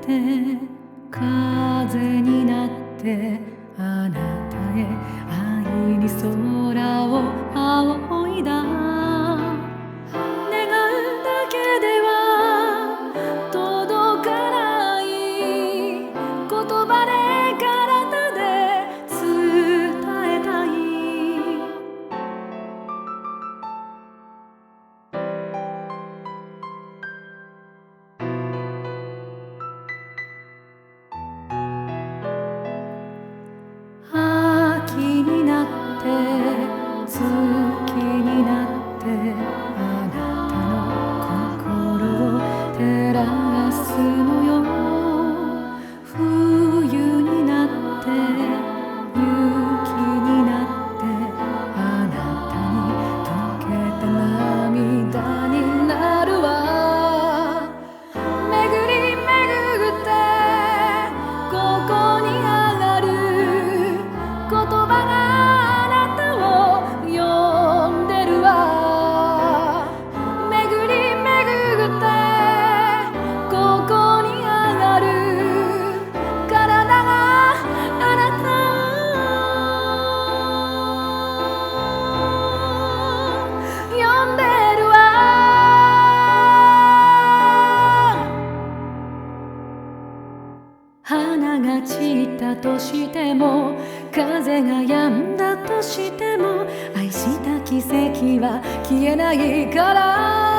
って風になってあなたへ愛に空を仰いだ。願うだけでは届かない言葉で体で伝えたい。秋になって月になってあなたの心を照らすのよ。冬になって雪になってあなたに溶けて涙になるわ。巡り巡ってここにあがる言葉があなたを呼んでるわ。巡り巡ってここにあがる体があなたを呼んでるわ。花が散ったとしても風が止んだとしても愛した奇跡は消えないから。